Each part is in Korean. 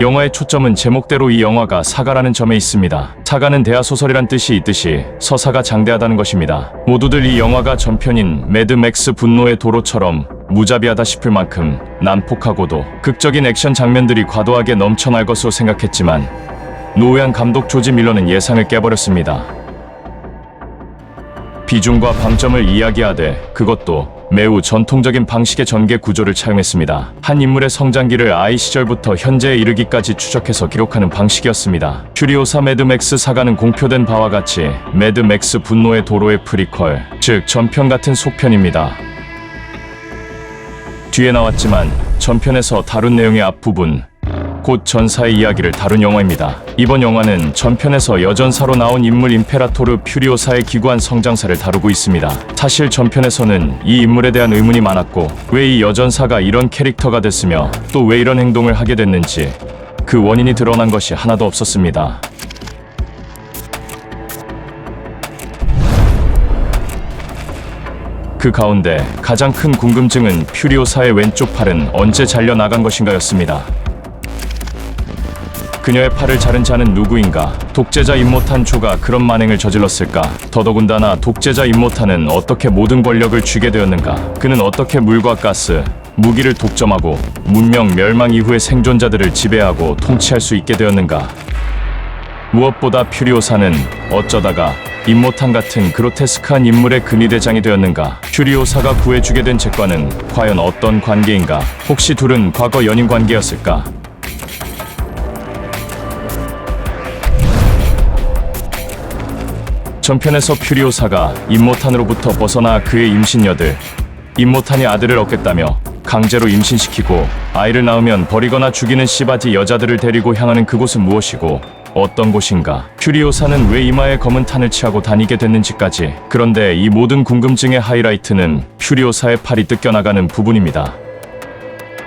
영화의 초점은 제목대로 이 영화가 사가라는 점에 있습니다. 사가는 대하소설이란 뜻이 있듯이 서사가 장대하다는 것입니다. 모두들 이 영화가 전편인 매드맥스 분노의 도로처럼 무자비하다 싶을 만큼 난폭하고도 극적인 액션 장면들이 과도하게 넘쳐날 것으로 생각했지만 노회한 감독 조지 밀러는 예상을 깨버렸습니다. 비중과 방점을 이야기하되 그것도 매우 전통적인 방식의 전개 구조를 차용했습니다. 한 인물의 성장기를 아이 시절부터 현재에 이르기까지 추적해서 기록하는 방식이었습니다. 퓨리오사 매드맥스 사가는 공표된 바와 같이 매드맥스 분노의 도로의 프리퀄, 즉 전편 같은 속편입니다. 뒤에 나왔지만 전편에서 다룬 내용의 앞부분, 곧 전사의 이야기를 다룬 영화입니다. 이번 영화는 전편에서 여전사로 나온 인물 임페라토르 퓨리오사의 기구한 성장사를 다루고 있습니다. 사실 전편에서는 이 인물에 대한 의문이 많았고 왜 이 여전사가 이런 캐릭터가 됐으며 또 왜 이런 행동을 하게 됐는지 그 원인이 드러난 것이 하나도 없었습니다. 그 가운데 가장 큰 궁금증은 퓨리오사의 왼쪽 팔은 언제 잘려나간 것인가였습니다. 그녀의 팔을 자른 자는 누구인가? 독재자 임모탄 조가 그런 만행을 저질렀을까? 더더군다나 독재자 임모탄은 어떻게 모든 권력을 쥐게 되었는가? 그는 어떻게 물과 가스, 무기를 독점하고 문명 멸망 이후의 생존자들을 지배하고 통치할 수 있게 되었는가? 무엇보다 퓨리오사는 어쩌다가 임모탄 같은 그로테스크한 인물의 근위대장이 되었는가? 퓨리오사가 구해주게 된 잭과는 과연 어떤 관계인가? 혹시 둘은 과거 연인 관계였을까? 전편에서 퓨리오사가 임모탄으로부터 벗어나 그의 임신여들, 임모탄이 아들을 얻겠다며 강제로 임신시키고 아이를 낳으면 버리거나 죽이는 씨바지 여자들을 데리고 향하는 그곳은 무엇이고 어떤 곳인가? 퓨리오사는 왜 이마에 검은 탄을 치하고 다니게 됐는지까지. 그런데 이 모든 궁금증의 하이라이트는 퓨리오사의 팔이 뜯겨나가는 부분입니다.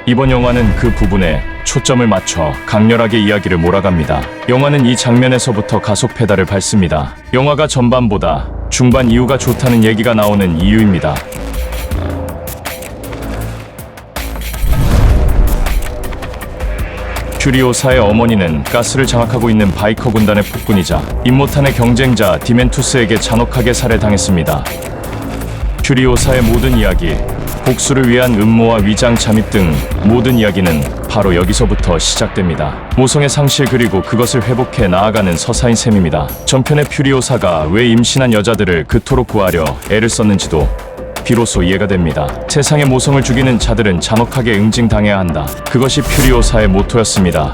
이번 영화는 그 부분에 초점을 맞춰 강렬하게 이야기를 몰아갑니다. 영화는 이 장면에서부터 가속 페달을 밟습니다. 영화가 전반보다 중반 이후가 좋다는 얘기가 나오는 이유입니다. 퓨리오사의 어머니는 가스를 장악하고 있는 바이커 군단의 폭군이자 임모탄의 경쟁자 디멘투스에게 잔혹하게 살해당했습니다. 퓨리오사의 모든 이야기, 복수를 위한 음모와 위장 잠입 등 모든 이야기는 바로 여기서부터 시작됩니다. 모성의 상실 그리고 그것을 회복해 나아가는 서사인 셈입니다. 전편의 퓨리오사가 왜 임신한 여자들을 그토록 구하려 애를 썼는지도 비로소 이해가 됩니다. 세상의 모성을 죽이는 자들은 잔혹하게 응징당해야 한다. 그것이 퓨리오사의 모토였습니다.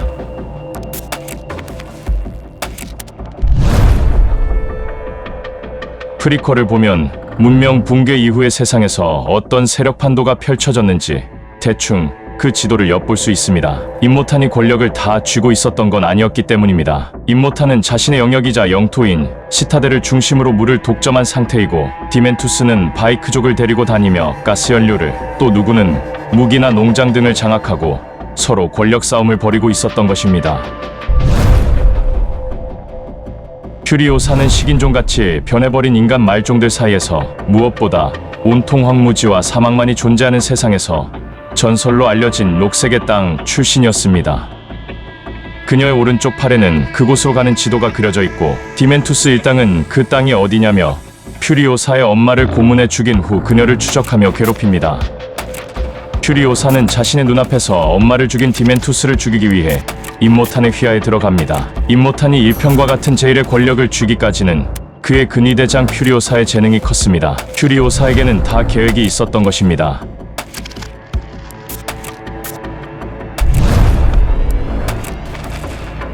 프리퀄을 보면 문명 붕괴 이후의 세상에서 어떤 세력 판도가 펼쳐졌는지 대충 그 지도를 엿볼 수 있습니다. 임모탄이 권력을 다 쥐고 있었던 건 아니었기 때문입니다. 임모탄은 자신의 영역이자 영토인 시타델을 중심으로 물을 독점한 상태이고 디멘투스는 바이크족을 데리고 다니며 가스연료를, 또 누구는 무기나 농장 등을 장악하고 서로 권력 싸움을 벌이고 있었던 것입니다. 퓨리오사는 식인종같이 변해버린 인간 말종들 사이에서 무엇보다 온통 황무지와 사막만이 존재하는 세상에서 전설로 알려진 녹색의 땅 출신이었습니다. 그녀의 오른쪽 팔에는 그곳으로 가는 지도가 그려져 있고 디멘투스 일당은 그 땅이 어디냐며 퓨리오사의 엄마를 고문해 죽인 후 그녀를 추적하며 괴롭힙니다. 퓨리오사는 자신의 눈앞에서 엄마를 죽인 디멘투스를 죽이기 위해 임모탄의 휘하에 들어갑니다. 임모탄이 일편과 같은 제일의 권력을 쥐기까지는 그의 근위대장 퓨리오사의 재능이 컸습니다. 퓨리오사에게는 다 계획이 있었던 것입니다.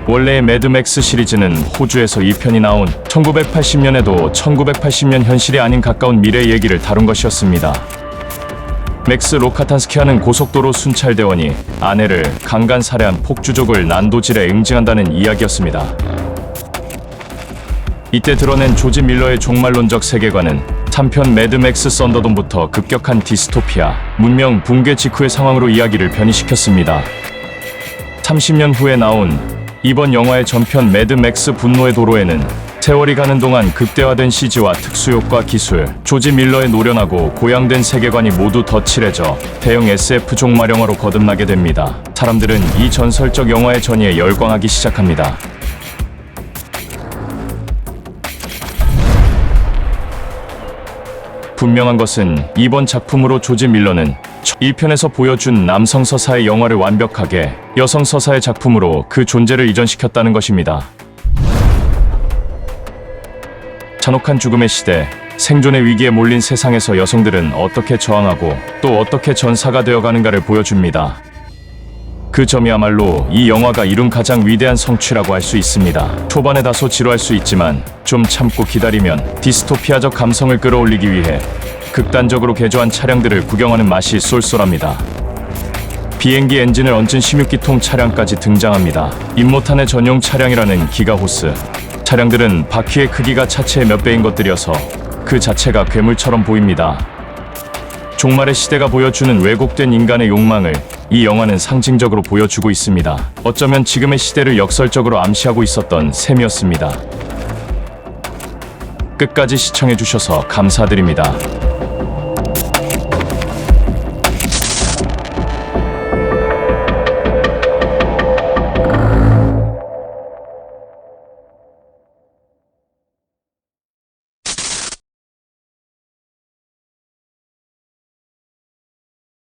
원래의 매드맥스 시리즈는 호주에서 2편이 나온 1980년에도 1980년 현실이 아닌 가까운 미래의 얘기를 다룬 것이었습니다. 맥스 로카탄스키아는 고속도로 순찰대원이 아내를 강간 살해한 폭주족을 난도질에 응징한다는 이야기였습니다. 이때 드러낸 조지 밀러의 종말론적 세계관은 3편 매드맥스 썬더돈부터 급격한 디스토피아, 문명 붕괴 직후의 상황으로 이야기를 변이시켰습니다. 30년 후에 나온 이번 영화의 전편 매드맥스 분노의 도로에는 세월이 가는 동안 극대화된 CG와 특수효과 기술, 조지 밀러의 노련하고 고양된 세계관이 모두 덧칠해져 대형 SF 종말 영화로 거듭나게 됩니다. 사람들은 이 전설적 영화의 전의에 열광하기 시작합니다. 분명한 것은 이번 작품으로 조지 밀러는 1편에서 보여준 남성 서사의 영화를 완벽하게 여성 서사의 작품으로 그 존재를 이전시켰다는 것입니다. 잔혹한 죽음의 시대, 생존의 위기에 몰린 세상에서 여성들은 어떻게 저항하고 또 어떻게 전사가 되어가는가를 보여줍니다. 그 점이야말로 이 영화가 이룬 가장 위대한 성취라고 할 수 있습니다. 초반에 다소 지루할 수 있지만 좀 참고 기다리면 디스토피아적 감성을 끌어올리기 위해 극단적으로 개조한 차량들을 구경하는 맛이 쏠쏠합니다. 비행기 엔진을 얹은 16기통 차량까지 등장합니다. 임모탄의 전용 차량이라는 기가호스. 차량들은 바퀴의 크기가 차체의 몇 배인 것들이어서 그 자체가 괴물처럼 보입니다. 종말의 시대가 보여주는 왜곡된 인간의 욕망을 이 영화는 상징적으로 보여주고 있습니다. 어쩌면 지금의 시대를 역설적으로 암시하고 있었던 셈이었습니다. 끝까지 시청해주셔서 감사드립니다.